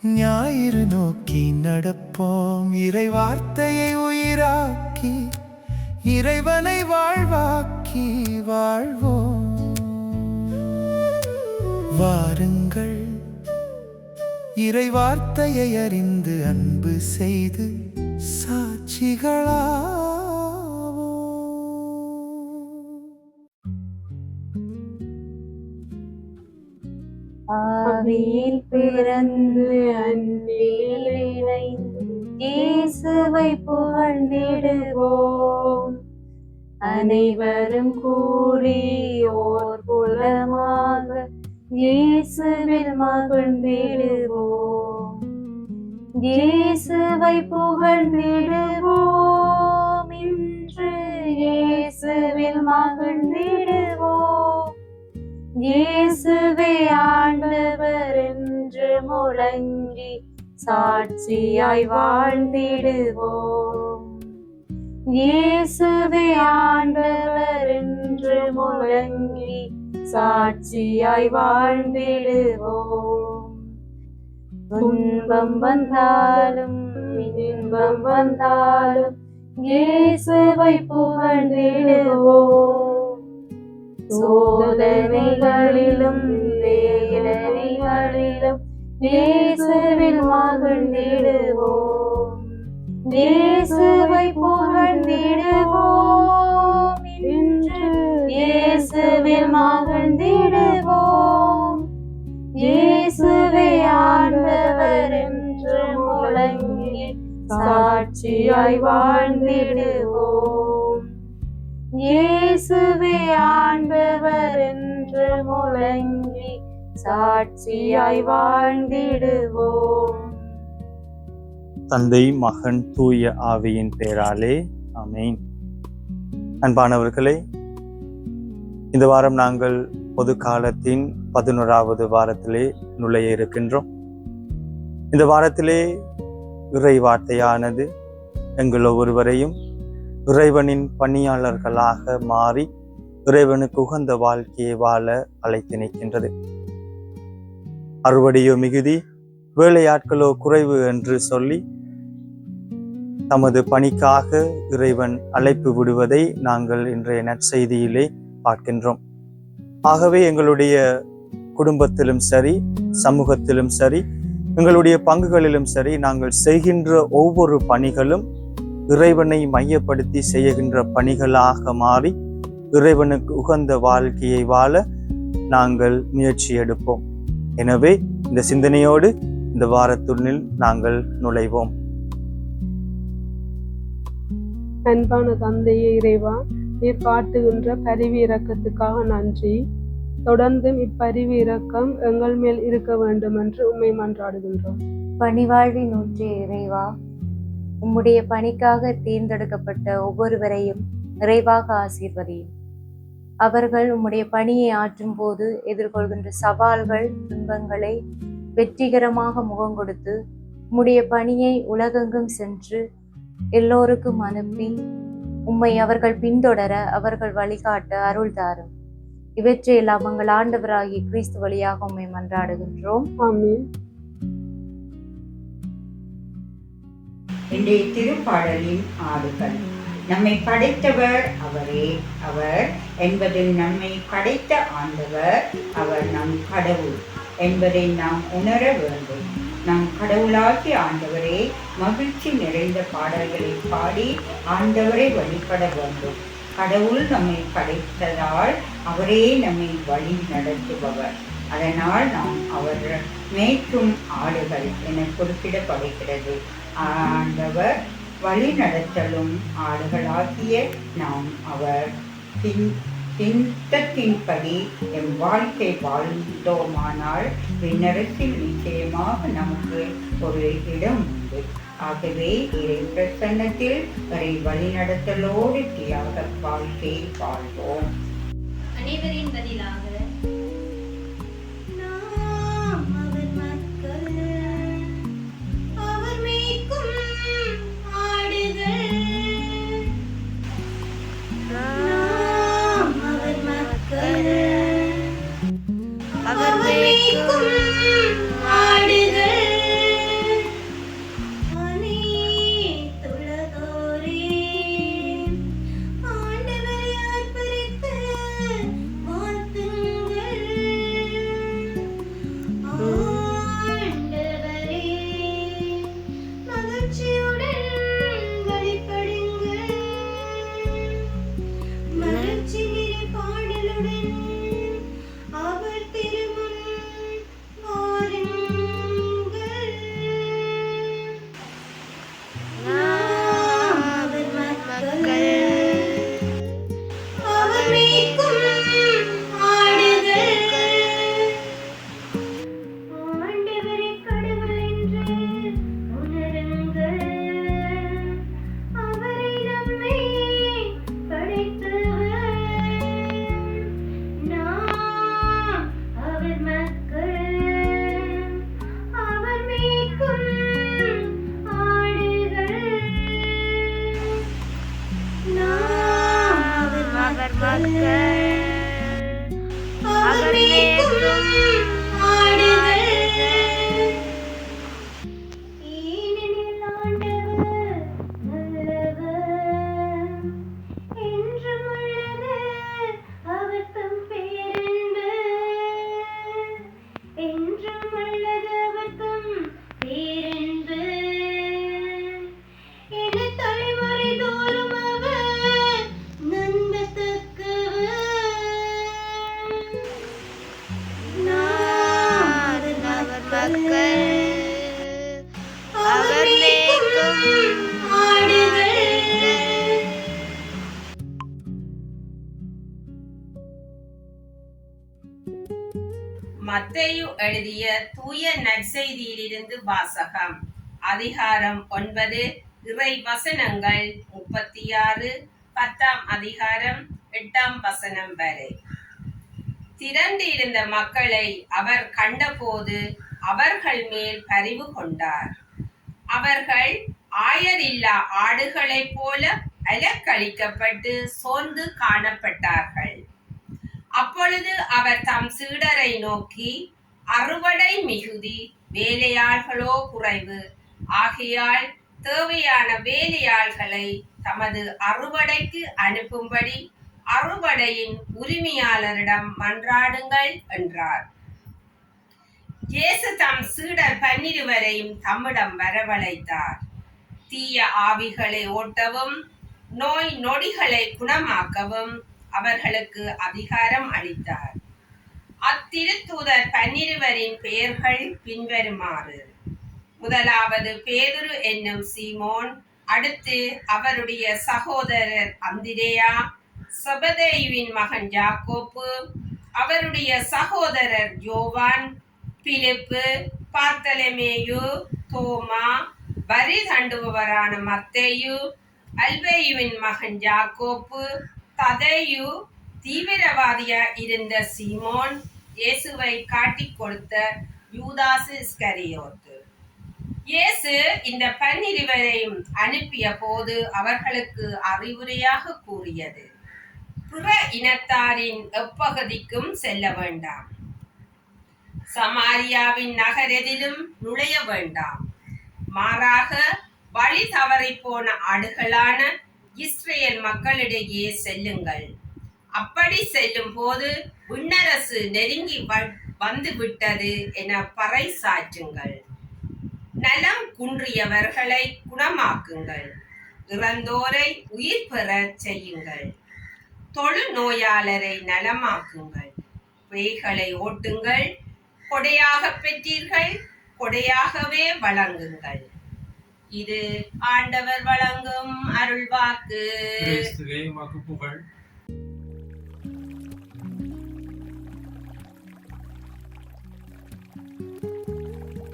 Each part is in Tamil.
ஞாயிறு நோக்கி நடப்போம், இறை வார்த்தையை உயிராக்கி இறைவனை வாழ்வாக்கி வாழ்வோம். வாருங்கள், இறை வார்த்தையை அறிந்து அன்பு செய்து சாட்சிகளா. ஆவியில் பிறந்து அன்பில் இணைந்து இயேசுவை புகழ்ந்திடுவோம். அனைவரும் கூடி ஓர் குலமாக இயேசுவில் மகிழ்ந்திடுவோம். இயேசுவை புகழ்ந்திடுவோம், இன்று இயேசுவில் மகிழ்ந்திடுவோம். இயேசுவே ஆண்டவர் என்று முழங்கி சாட்சியாய் வாழ்ந்திடுவோம். இயேசுவே ஆண்டவர் என்று முழங்கி சாட்சியாய் வாழ்ந்திடுவோம். துன்பம் வந்தாலும் இன்பம் வந்தாலும் இயேசுவை புகழ்ந்திடுவோம். சோதனைகளிலும் வேதனைகளிலும் இயேசுவில் மகிழ்ந்திடுவோம். இயேசுவை புகழ்ந்திடுவோம், இன்று இயேசுவில் மகிழ்ந்திடுவோம். இயேசுவே ஆண்டவர் என்று முழங்கி சாட்சியாய் வாழ்ந்திடுவோம். இயேசுவே ஆண்டவர் என்று முழங்கி சாட்சியாய் வாழ்ந்திடுவோம். தந்தை, மகன், தூய ஆவியின் பெயராலே ஆமென். அன்பானவர்களே, இந்த வாரம் நாங்கள் பொது காலத்தின் 11வது வாரத்திலே நுழைய இருக்கின்றோம். இந்த வாரத்திலே இறை வார்த்தையானது எங்கள் ஒவ்வொருவரையும் இறைவனின் பணியாளர்களாக மாறி இறைவனுக்கு உகந்த வாழ்க்கையை வாழ அழைத்து நிற்கின்றது. அறுவடையோ மிகுதி, வேலையாட்களோ குறைவு என்று சொல்லி தமது பணிக்காக இறைவன் அழைப்பு விடுவதை நாங்கள் இன்றைய நற்செய்தியிலே பார்க்கின்றோம். ஆகவே எங்களுடைய குடும்பத்திலும் சரி, சமூகத்திலும் சரி, எங்களுடைய பங்குகளிலும் சரி, நாங்கள் செய்கின்ற ஒவ்வொரு பணிகளும் இறைவனை மையப்படுத்தி செய்கின்ற பணிகளாக மாறி இறைவனுக்கு உகந்த வாழ்க்கையை வாழ நாங்கள் முயற்சி எடுப்போம். எனவே இந்த சிந்தனையோடு இந்த வாரத்துள்ளில் நாங்கள் நுழைவோம். அன்பான தந்தையே இறைவா, நீர் காட்டுகின்ற பரிவு இரக்கத்துக்காக நன்றி. தொடர்ந்தும் இப்பரிவு இரக்கம் எங்கள் மேல் இருக்க வேண்டும் என்று உம்மை மன்றாடுகின்றோம். பணிவாழ்வின் ஊற்றிய இறைவா, உம்முடைய பணிக்காக தேர்ந்தெடுக்கப்பட்ட ஒவ்வொருவரையும் நிறைவாக ஆசீர்வதியும். அவர்கள் உம்முடைய பணியை ஆற்றும் போது எதிர்கொள்கின்ற சவால்கள், துன்பங்களை வெற்றிகரமாக முகம் கொடுத்து உம்முடைய பணியை உலகெங்கும் சென்று எல்லோருக்கும் அனுப்பி உம்மை அவர்கள் பின்தொடர அவர்கள் வழிகாட்ட அருள் தாரும். இவற்றையெல்லாம் எங்கள் ஆண்டவராகிய கிறிஸ்து வழியாக உம்மை மன்றாடுகின்றோம். ஆமென். இன்றைய திருப்பாடலின் ஆடுகள். நம்மை படைத்தவர் அவரே, அவர் என்பது நம்மை படைத்த ஆண்டவர், அவர் நம் கடவுள் என்பதை நாம் உணர வேண்டும். நம் கடவுளாகிய ஆண்டவரே, மகிழ்ச்சி நிறைந்த பாடல்களை பாடி ஆண்டவரை வழிபட வேண்டும். கடவுள் நம்மை படைத்ததால் அவரே நம்மை வழி நடத்துபவர். அதனால் நாம் அவர் மேய்க்கும் ஆடுகள் என குறிப்பிடப்படுகிறது. ஆண்டவர் வழி நடத்தலும் ஆடுகளாகிய நாம் அவர் திட்டத்தின்படி எம் வாழ்க்கை வாழ்ந்தோமானால் விண்ணரசில் நிச்சயமாக நமக்கு ஒரு இடம் உண்டு. ஆகவே இறை பிரசன்னத்தில் வரை வழிநடத்தலோடு தியாக வாழ்க்கை வாழ்வோம். அனைவரின் பதிலாக அவர் மேய்க்கும் ஆடுகள் அவர் மேய்க்கும் ஆடுகள். ஏனெனில் ஆண்டவர் நல்லவர், என்றும் உள்ளது அவர் தம் பேரன்பு, என்றும் உள்ளது அவர் தம் பேரன்பு. என தலைமுறை தோறும் அவர் நம்பத்தக்கவர். நாம் அவர் மக்கள், அவர் மேய்க்கும் ஆடுகள். மத்தேயு எழுதிய தூய நற்செய்தியிலிருந்து வாசகம். அதிகாரம் 9, இறை வசனங்கள் 36, 10ஆம் அதிகாரம் 8ஆம் வசனம் வரை. திரண்டு இருந்த மக்களை அவர் கண்டபோது அவர்கள் மேல் பரிவு கொண்டார். அவர்கள் ஆயரில்லா ஆடுகளைப் போல அலக்களிக்கப்பட்டு சோர்ந்து காணப்பட்டார்கள். அப்பொழுது அவர் தம் சீடரை நோக்கி, அறுவடை மிகுதி, வேலையாள்களோ குறைவு. ஆகையால் தேவையான வேலையாள்களை தமது அறுவடைக்கு அனுப்பும்படி அறுவடையின் உரிமையாளரிடம் மன்றாடுங்கள் என்றார். இயேசு தம் சீடர் 12 தம்மிடம் வரவழைத்தார். தீய ஆவிகளை ஓட்டவும் நோய் நொடிகளை குணமாக்கவும் அவர்களுக்கு அதிகாரம் அளித்தார். அத்திருத்தூதர் 12 பெயர்கள் பின்வருமாறு: முதலாவது பேதுரு என்னும் சீமோன், அடுத்து அவருடைய சகோதரர் அந்திரேயா, செபதேயுவின் மகன் யாக்கோப்பு, அவருடைய சகோதரர் யோவான், பிலிப்பு, பார்த்தலமேயு, தோமா, வரி தண்டுபவரான மத்தேயு, அல்பேயுவின் மகன் யாக்கோப்பு, ததேயு, தீவிரவாதியா இருந்த சீமோன், இயேசுவை காட்டிக் கொடுத்த யூதாசு இஸ்கரியோத்து. இயேசு இந்த 12 அனுப்பிய போது அவர்களுக்கு அறிவுரையாக கூறியது: பிற இனத்தாரின் எப்பகுதிக்கும் செல்ல வேண்டாம், சமாரியாவின் நகரெதிலும் நுழைய வேண்டாம். மாறாக வழி தவறி போன ஆடுகளான இஸ்ரேல் மக்களிடையே செல்லுங்கள். அப்படி செல்லும் போது விண்ணரசு நெருங்கி வந்து விட்டது என பறைசாற்றுங்கள். நலம் குன்றியவர்களை குணமாக்குங்கள். இறந்தோரை உயிர் பெற செய்யுங்கள். தொழு நோயாளரை நலமாக்குங்கள். பேய்களை ஓட்டுங்கள். கொடையாக பெற்றீர்கள், கொடையாகவே வழங்குங்கள். இது ஆண்டவர் வழங்கும் அருள்வாக்கு.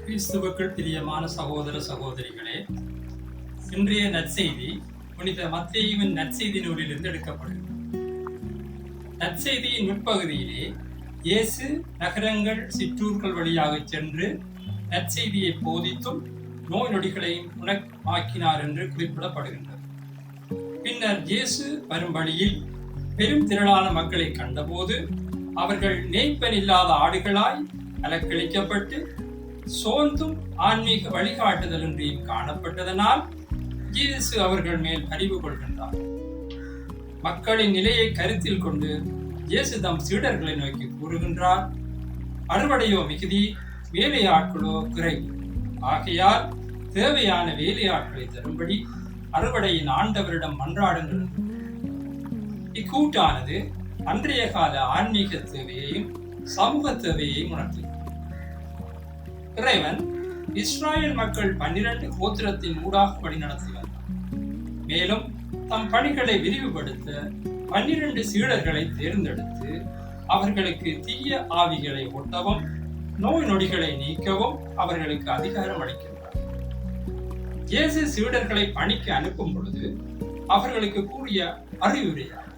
கிறிஸ்துவுக்குள் பிரியமான சகோதர சகோதரிகளே, இன்றைய நற்செய்தி புனித மத்தேயுவின் நற்செய்தி நூலிலிருந்து எடுக்கப்படுகிறது. நற்செய்தியின் முற்பகுதியிலே இயேசு நகரங்கள் சிற்றூர்கள் வழியாக சென்று நற்செய்தியை போதித்தும் நோய் நொடிகளையும் குணமாக்கினார் என்று குறிப்பிடப்படுகின்றது. பின்னர் இயேசு வரும் வழியில் பெரும் திரளான மக்களை கண்டபோது அவர்கள் மேய்ப்பன் இல்லாத ஆடுகளாய் அலக்களிக்கப்பட்டு சோர்ந்தும் ஆன்மீக வழிகாட்டுதலின்றியும் காணப்பட்டதனால் இயேசு அவர்கள் மேல் பரிவு கொள்கின்றார். மக்களின் நிலையை கருத்தில் கொண்டு இயேசு தம் சீடர்களை நோக்கி கூறுகின்றார்: அறுவடையோ மிகுதி, வேலையாட்களோ குறைவு. ஆகையால் தேவையான வேலையாட்களை தரும்படி அறுவடையின் ஆண்டவரிடம் மன்றாடுங்கள். இக்கூட்டானது அன்றைய கால ஆன்மீக தேவையையும் சமூக தேவையையும் உணர்த்துகிறது. இறைவன் இஸ்ராயல் மக்கள் 12 கோத்திரத்தின் ஊடாக வழிநடத்தி வந்தார். மேலும் தம் பணிகளை விரிவுபடுத்த 12 சீடர்களை தேர்ந்தெடுத்து அவர்களுக்கு தீய ஆவிகளை ஒட்டவும் நோய் நொடிகளை நீக்கவும் அவர்களுக்கு அதிகாரம் அளிக்கின்றார். இயேசு சீடர்களை பணிக்கு அனுப்பும் பொழுது அவர்களுக்கு கூறிய அறிவுரையார்: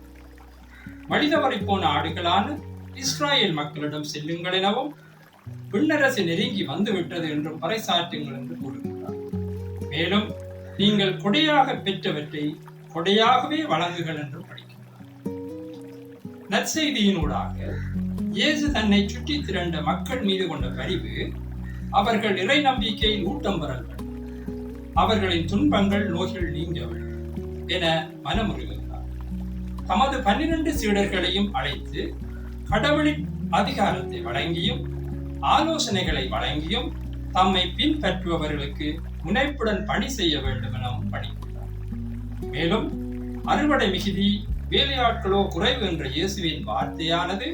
வழிதவறி போன ஆடுகளான இஸ்ராயல் மக்களிடம் செல்லுங்கள் எனவும் விண்ணரசு நெருங்கி வந்துவிட்டது என்றும் பறைசாற்றுங்கள் என்று கூறுகின்றார். மேலும் நீங்கள் கொடையாக பெற்றவற்றை கொடையாகவே வழங்குகள் என்றும் படிக்கின்றார். நற்செய்தியினூடாக இயேசு தன்னை சுற்றி திரண்ட மக்கள் மீது கொண்ட பரிவு அவர்கள் இறை நம்பிக்கையில் ஊட்டம் பெற வேண்டும், அவர்களின் துன்பங்கள் நோய்கள் நீங்க வேண்டும் என மனமுருகின்றார். தமது 12 சீடர்களையும் அழைத்து கடவுளின் அதிகாரத்தை வழங்கியும் ஆலோசனைகளை வழங்கியும் தம்மை பின்பற்றுபவர்களுக்கு முனைப்புடன் பணி செய்ய வேண்டும் எனவும் பணிக்கின்றார். மேலும் அறுவடை மிகுதி வேலையாட்களோ குறைவு என்ற இயேசுவின் வார்த்தையானது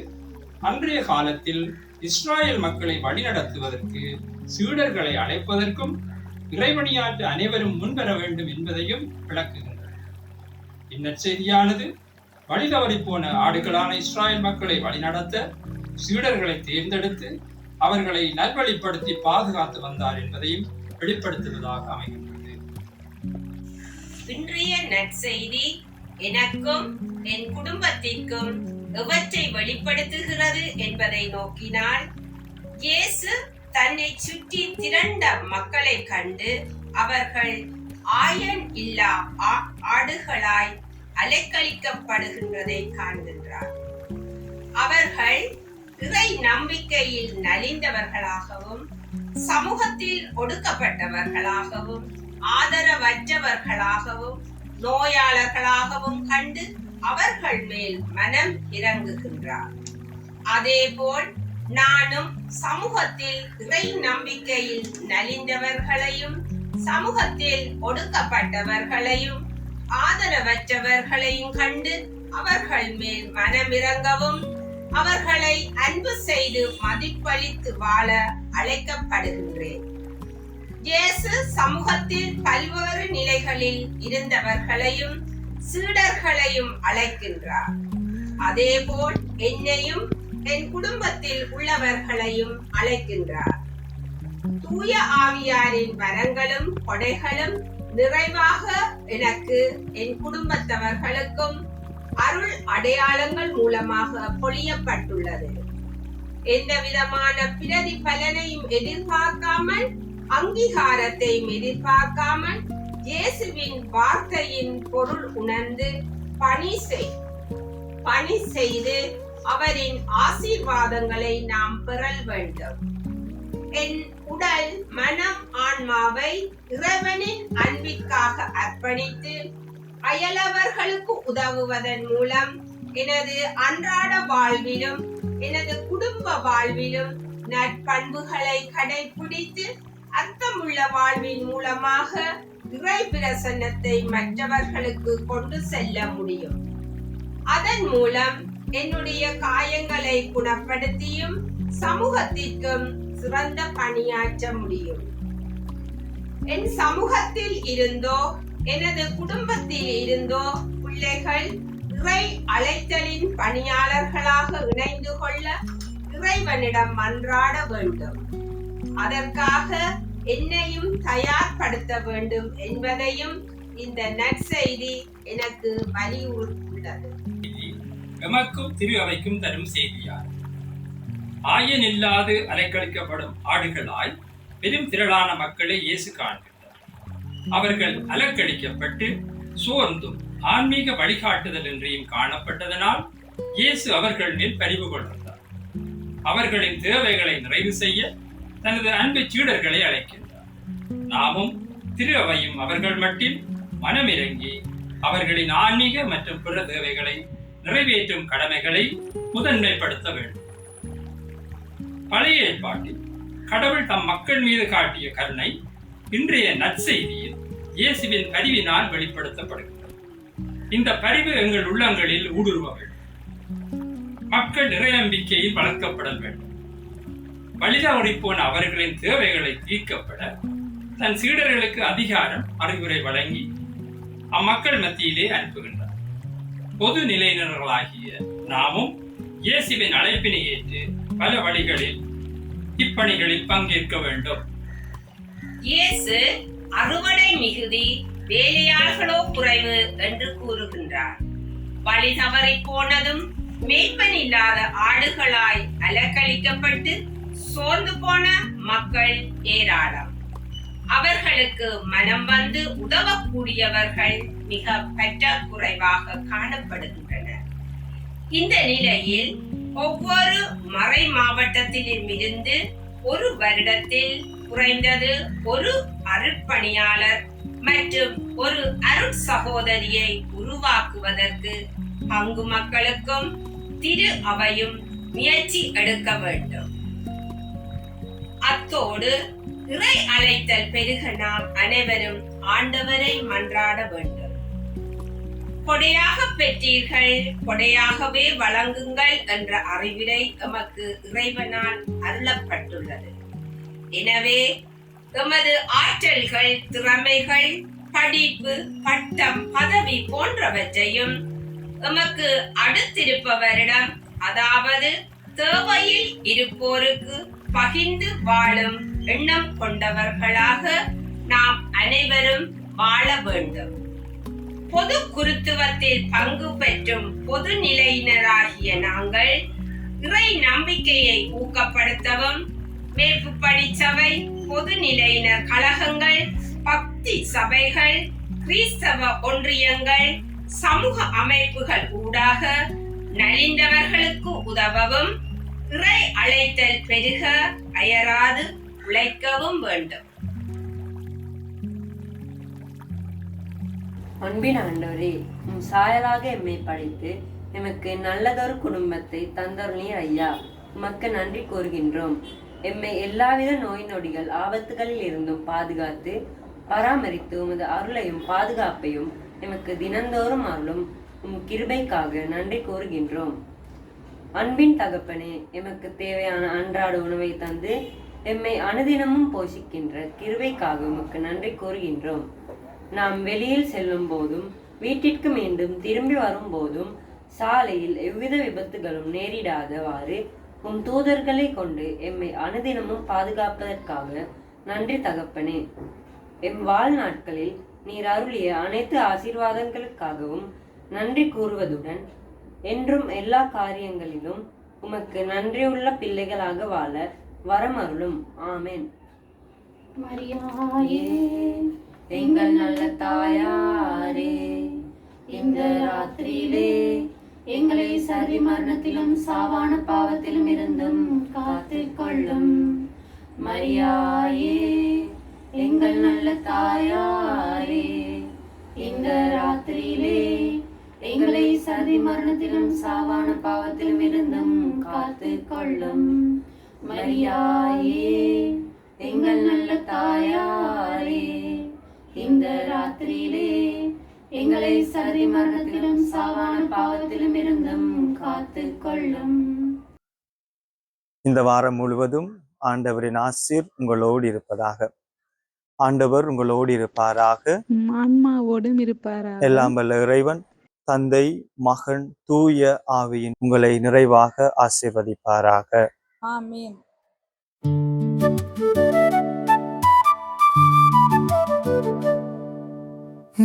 அன்றைய காலத்தில் இஸ்ராயல் மக்களை வழிநடத்துவதற்கு சீடர்களை அழைப்பதற்கும் இறைவனியாற்ற அனைவரும் முன்வர வேண்டும் என்பதையும் விளக்குகின்றன. இந்நற்செய்தியானது வழிதவறி போன ஆடுகளான இஸ்ராயல் மக்களை வழிநடத்த சீடர்களை தேர்ந்தெடுத்து அவர்களை நல்வழிப்படுத்தி பாதுகாத்து வந்தார் என்பதையும் வெளிப்படுத்துவதாக அமைகின்றது. இன்றைய நற்செய்தி எனக்கும் என் குடும்பத்திற்கும் எவற்றை வெளிப்படுத்துகிறது என்பதை நோக்கினால், இயேசு தன்னை சுற்றி திரண்ட மக்களை கண்டு அவர்கள் ஆயன் இல்லா ஆடுகளாய் அலைக்கழிக்கப்படுகின்றதை காண்கின்றார். அவர்கள் இறை நம்பிக்கையில் நலிந்தவர்களாகவும் சமூகத்தில் ஒடுக்கப்பட்டவர்களாகவும் ஆதரவற்றவர்களாகவும் நோயாளர்களாகவும் கண்டு அவர்கள் மேல் மனம் இறங்குகின்றார். அதேபோல் நானும் சமூகத்தில் இறை நம்பிக்கையில் நலிந்தவர்களையும் சமூகத்தில் ஒடுக்கப்பட்டவர்களையும் ஆதரவற்றவர்களையும் கண்டு அவர்கள் மேல் மனமிறங்கவும் அவர்களை அன்பு செய்து மதிப்பளித்து வாழ அழைக்கப்படுகின்றேன். இயேசு சமூகத்தில் பல்வேறு நிலைகளில் இருந்தவர்களையும் சீடர்களையும் அழைக்கின்றார். அதேபோல் என்னையும் என் குடும்பத்தில் உள்ளவர்களையும் அழைக்கின்றார். தூய ஆவியாரின் வரங்களும் கொடைகளும் நிறைவாக எனக்கு என் குடும்பத்தவர்களுக்கும் அருள் அடையாளங்கள் மூலமாக பொழியப்பட்டுள்ளது. எந்த விதமான பிரதிபலனையும் எதிர்பார்க்காமல், அங்கீகாரத்தையும் எதிர்பார்க்காமல் இயேசுவின் வார்த்தையின் பொருள் உணர்ந்து பணி செய்து அவரின் ஆசீர்வாதங்களை நாம் பெறல் வேண்டும். என் உடல் மனம் ஆன்மாவை இறைவனின் அன்பிற்காக அர்ப்பணித்து அயலவர்களுக்கு உதவுவதன் மூலம் எனது அன்றாட வாழ்விலும் எனது குடும்ப வாழ்விலும் நற்பண்புகளை கடைபிடித்து அர்த்தமுள்ள வாழ்வின் மூலமாக இறை பிரசன்னத்தை மற்றவர்களுக்கு கொண்டு செல்ல முடியும். அதன் மூலம் என்னுடைய காயங்களை குணப்படுத்தியும் சமூகத்திற்கும் சிறந்த பணியாற்ற முடியும். என் சமூகத்தில் இருந்தோ எனது குடும்பத்தில் இருந்தோ பிள்ளைகள் இறை அழைத்தலின் பணியாளர்களாக இணைந்து கொள்ள இறைவனிடம் மன்றாட வேண்டும். அதற்காக என்னையும் தயார்படுத்த வேண்டும் என்பதையும் இந்த நற்செய்தி எனக்கு வலியுறுத்துகிறது. எமக்கும் திரு அவைக்கும் தரும் செய்தியார். ஆயன் இல்லாது அலைக்கழிக்கப்படும் ஆடுகளாய் பெரும் திரளான மக்களை இயேசு காண்கின்றார். அவர்கள் அலக்கழிக்கப்பட்டு சோர்ந்தும் ஆன்மீக வழிகாட்டுதல் இன்றியும் காணப்பட்டதனால் இயேசு அவர்கள் மேல் பரிவு கொள்கின்றார். அவர்களின் தேவைகளை நிறைவு செய்ய தனது அன்பு சீடர்களை அழைக்கின்றார். நாமும் திரு அவையும் அவர்கள் மட்டில் மனமிறங்கி அவர்களின் ஆன்மீக மற்றும் பிற தேவைகளை நிறைவேற்றும் கடமைகளை முதன்மைப்படுத்த வேண்டும். பழைய ஏற்பாட்டில் கடவுள் தம் மக்கள் மீது காட்டிய கருணை இன்றைய நற்செய்தியில் இயேசுவின் பரிவினால் வெளிப்படுத்தப்படுகிறது. இந்த பரிவு எங்கள் உள்ளங்களில் ஊடுருவ வேண்டும். மக்கள் இறை நம்பிக்கையில் வளர்க்கப்பட வேண்டும். வழிதவறி போன அவர்களின் தேவைகளை தீர்க்கப்பட தன் சீடர்களுக்கு அதிகாரம் அறிவுரை வழங்கி அம்மக்கள் மத்தியிலே அனுப்புகின்றார். பொது நிலையினர்களாகிய நாமும் இயேசுவின் அழைப்பினை ஏற்று பல வழிகளில் இப்பணிகளில் பங்கேற்க வேண்டும். இயேசு அறுவடை மிகுதி வேலையாள்களோ குறைவு என்று கூறுகின்றார். வழி தவறி போனதும் மேய்ப்பன் இல்லாத ஆடுகளாய் அலக்கழிக்கப்பட்டு சோர்ந்து போன மக்கள் ஏராளம். அவர்களுக்கு மனம் வந்து உதவக்கூடியவர்கள் மிக பற்றாக்குறைவாக காணப்படுகின்றனர். இந்த நிலையில் ஒவ்வொரு மறை மாவட்டத்திலும் இருந்து ஒரு வருடத்தில் குறைந்தது ஒரு அருட்பணியாளர் மற்றும் ஒரு அருட் சகோதரியை உருவாக்குவதற்கு பங்கு மக்களுக்கும் திரு அவையும் முயற்சி எடுக்க வேண்டும். அத்தோடு இறை அழைத்தல் பெருக நாம் அனைவரும் ஆண்டவரை மன்றாட வேண்டும். கொடையாக பெற்றீர்கள், கொடையாகவே வழங்குங்கள் என்ற அறிவுரை எமக்கு இறைவனால் அருளப்பட்டுள்ளது. எனவே எமது ஆற்றல்கள், திறமைகள், படிப்பு, பட்டம், பதவி போன்றவற்றையும் எமக்கு அடுத்திருப்பவரிடம், அதாவது தேவையில் இருப்போருக்கு பகிர்ந்து வாழும் எண்ணம் கொண்டவர்களாக நாம் அனைவரும் வாழ வேண்டும். பொது குருத்துவத்தில் பங்கு பெற்றும் பொது நிலையினராகிய நாங்கள் இறை நம்பிக்கையை ஊக்கப்படுத்தவும் மேற்கு படிச்சபை, பொது நிலையினர் கழகங்கள், பக்தி சபைகள், கிறிஸ்தவ ஒன்றியங்கள், சமூக அமைப்புகள் ஊடாக நலிந்தவர்களுக்கு உதவவும் இறை அழைத்தல் பெருக அயராது உழைக்கவும் வேண்டும். அன்பின் ஆண்டவரே, உம் சாயலாக எம்மை படைத்து எமக்கு நல்லதொரு குடும்பத்தை தந்தருளீர் ஐயா. உமக்கு நன்றி கூறுகின்றோம். எம்மை எல்லாவித நோய் நொடிகள் ஆபத்துகளில் இருந்தும் பாதுகாத்து பராமரித்து உமது அருளையும் பாதுகாப்பையும் எமக்கு தினந்தோறும் அருளும் உம் கிருபைக்காக நன்றி கூறுகின்றோம். அன்பின் தகப்பனே, எமக்கு தேவையான அன்றாட உணவை தந்து எம்மை அனுதினமும் போஷிக்கின்ற கிருபைக்காக உமக்கு நன்றி கூறுகின்றோம். நாம் வெளியில் செல்லும் போதும் வீட்டிற்கு மீண்டும் திரும்பி வரும் போதும் சாலையில் எவ்வித விபத்துகளும் நேரிடாதவாறு உம் தூதர்களை கொண்டு எம்மை அனுதினமும் பாதுகாப்பதற்காக நன்றி தகப்பனே. எம் வாழ்நாட்களில் நீர் அருளிய அனைத்து ஆசீர்வாதங்களுக்காகவும் நன்றி கூறுவதுடன் என்றும் எல்லா காரியங்களிலும் உமக்கு நன்றியுள்ள பிள்ளைகளாக வாழ வரமருளும். ஆமென். மரியாயே எங்கள் நல்ல தாயாரே, இந்த ராத்திரியிலே எங்களை சரி மரணத்திலும் சாவான பாவத்திலும் இருந்தும் காத்து கொள்ளும். மரியாயே எங்கள் நல்ல தாயாரே, இந்த ராத்திரியிலே எங்களை சரி மரணத்திலும் சாவான பாவத்திலும் இருந்தும் காத்து கொள்ளும். மரியாயே எங்கள் நல்ல தாயாரே, இந்த ராத்திரியிலே எங்களை சரி மரணத்திலும் சாவான பாவத்திலும் இருந்தும் காத்து கொள்ளும். இந்த வாரம் முழுவதும் ஆண்டவரின் ஆசீர் உங்களோடு இருப்பதாக. ஆண்டவர் உங்களோடு இருப்பாராக, ஆன்மாவோடும் இருப்பாராக. எல்லாம் வல்ல இறைவன் தந்தை, மகன், தூய ஆவியின் உங்களை நிறைவாக ஆசீர்வதிப்பாராக. ஆமென்.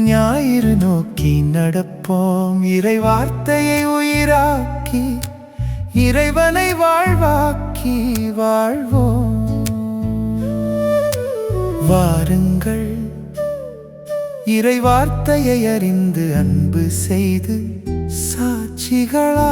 ஞாயிறு நோக்கி நடப்போம், இறை வார்த்தையை உயிராக்கி இறைவனை வாழ்வாக்கி வாழ்வோம். வாருங்கள், இறை வார்த்தையை அறிந்து அன்பு செய்து சாட்சிகளா